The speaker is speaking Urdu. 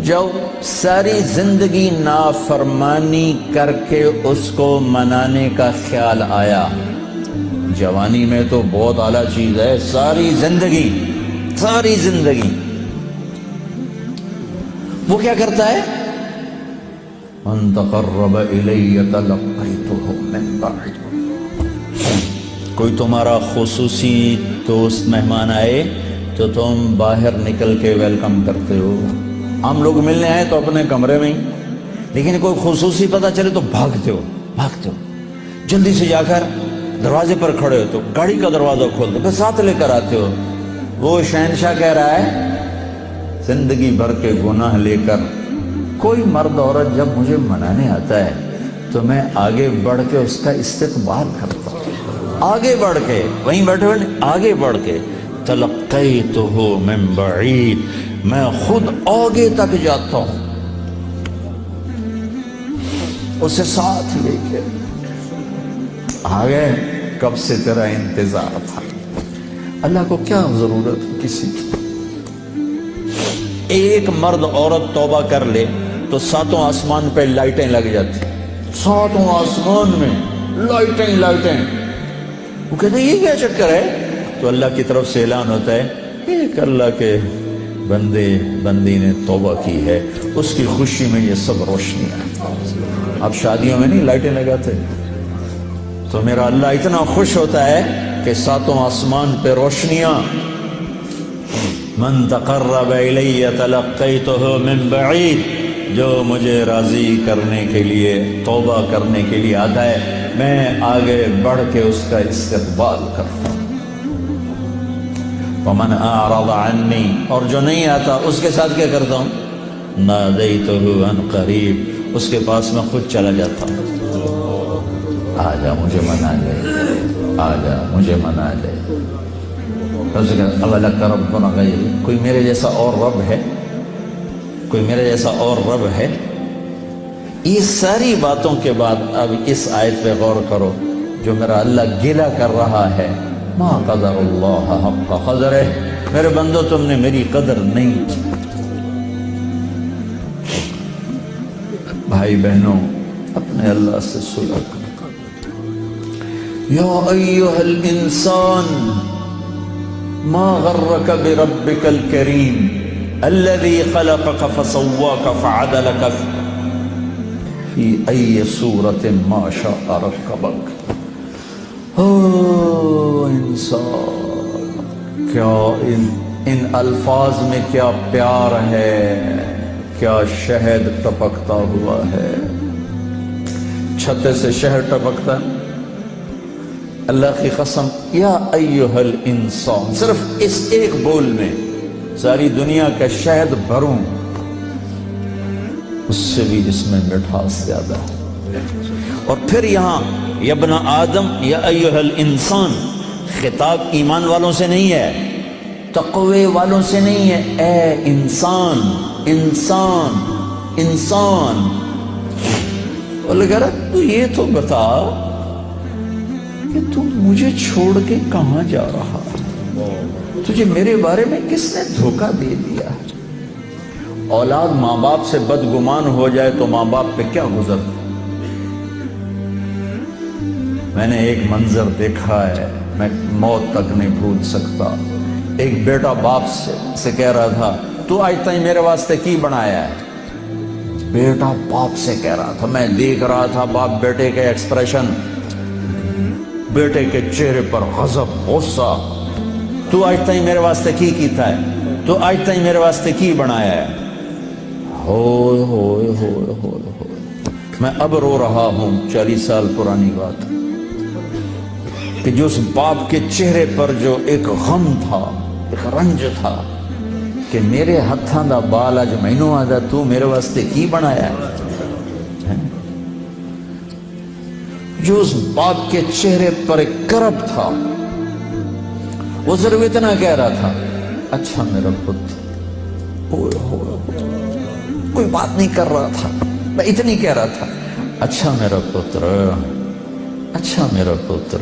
جب ساری زندگی نافرمانی کر کے اس کو منانے کا خیال آیا، جوانی میں تو بہت اعلیٰ چیز ہے، ساری زندگی وہ کیا کرتا ہے؟ من تقرب الی تلقیتہ من بعید۔ کوئی تمہارا خصوصی دوست مہمان آئے تو تم باہر نکل کے ویلکم کرتے ہو۔ ہم لوگ ملنے آئے تو اپنے کمرے میں ہی، لیکن کوئی خصوصی پتہ چلے تو بھاگتے ہو، جلدی سے جا کر دروازے پر کھڑے ہو تو گاڑی کا دروازہ کھول دو، پھر ساتھ لے کر آتے ہو۔ وہ شہنشاہ کہہ رہا ہے زندگی بھر کے گناہ لے کر کوئی مرد عورت جب مجھے منانے آتا ہے تو میں آگے بڑھ کے اس کا استقبال کرتا ہوں، آگے بڑھ کے، وہیں بیٹھے ہوئے آگے بڑھ کے تلقیتہ من بعید، میں خود آگے تک جاتا ہوں اسے ساتھ لے کے۔ آگے کب سے تیرا انتظار تھا، اللہ کو کیا ضرورت کسی کی۔ ایک مرد عورت توبہ کر لے تو ساتوں آسمان پہ لائٹیں لگ جاتی، ساتوں آسمان میں لائٹیں۔ وہ کہتے ہیں یہ کیا چکر ہے؟ تو اللہ کی طرف سے اعلان ہوتا ہے ایک اللہ کے بندی نے توبہ کی ہے، اس کی خوشی میں یہ سب روشنیاں۔ اب شادیوں میں نہیں لائٹیں لگاتے، تو میرا اللہ اتنا خوش ہوتا ہے کہ ساتوں آسمان پہ روشنیاں۔ من تقرب الی تلقیتہ من بعید، جو مجھے راضی کرنے کے لیے، توبہ کرنے کے لیے آتا ہے، میں آگے بڑھ کے اس کا استقبال کرتا ہوں۔ ومن اعرض عنی، اور جو نہیں آتا اس کے ساتھ کیا کرتا ہوں؟ نادیتہ عن قریب، اس کے پاس میں خود چلا جاتا ہوں، آجا مجھے منا لے، آجا مجھے منا لے۔ اولک ربنا غیر، کوئی میرے جیسا اور رب ہے؟ کوئی میرے جیسا اور رب ہے؟ یہ ساری باتوں کے بعد اب اس آیت پہ غور کرو، جو میرا اللہ گلہ کر رہا ہے، ما قدر اللہ حق قدرہ، میرے بندو تم نے میری قدر نہیں کی۔ بھائی بہنوں، اپنے اللہ سے صلح کرو۔ یا ایھا الانسان ما غرک بربک الکریم الذی خلقک فسواک فعدلک فی ای صورت ما شاء رکبک۔ انسان، کیا ان الفاظ میں کیا پیار ہے، کیا شہد ٹپکتا ہوا ہے۔ چھتے سے شہد ٹپکتا ہے، اللہ کی قسم، یا ایھا الانسان، صرف اس ایک بول میں ساری دنیا کا شہد بھروں، اس سے بھی اس میں مٹھاس زیادہ ہے۔ اور پھر یہاں یا ابن آدم یا ایھا الانسان، خطاب ایمان والوں سے نہیں ہے، تقوی والوں سے نہیں ہے، اے انسان، انسان، انسان۔ اور لگا رہا تو یہ تو بتا کہ تم مجھے چھوڑ کے کہاں جا رہا، تجھے میرے بارے میں کس نے دھوکہ دے دیا؟ اولاد ماں باپ سے بدگمان ہو جائے تو ماں باپ پہ کیا گزر۔ میں نے ایک منظر دیکھا ہے، میں موت تک نہیں بھول سکتا۔ ایک بیٹا باپ سے کہہ رہا تھا تو آج تک میرے واسطے کی بنایا ہے؟ بیٹا باپ سے کہہ رہا تھا، میں دیکھ رہا تھا باپ بیٹے کے ایکسپریشن، بیٹے کے چہرے پر غضب، غصہ۔ تو آج تک میرے واسطے کی کیتا ہے؟ تو آج تک میرے واسطے کی بنایا ہے؟ ہوئے ہوئے ہوئے ہوئے ہوئے، میں اب رو رہا ہوں، 40 سال پرانی بات، کہ جو اس باپ کے چہرے پر جو ایک غم تھا، ایک رنج تھا، کہ میرے ہتھاں دا بال اج مینوں آدا تو میرے واسطے کی بنایا ہے؟ جو اس باپ کے چہرے پر ایک کرب تھا، وہ صرف اتنا کہہ رہا تھا، اچھا میرا پتر، کوئی بات نہیں کر رہا تھا، میں اتنی کہہ رہا تھا، اچھا میرا پتر، اچھا میرا پتر۔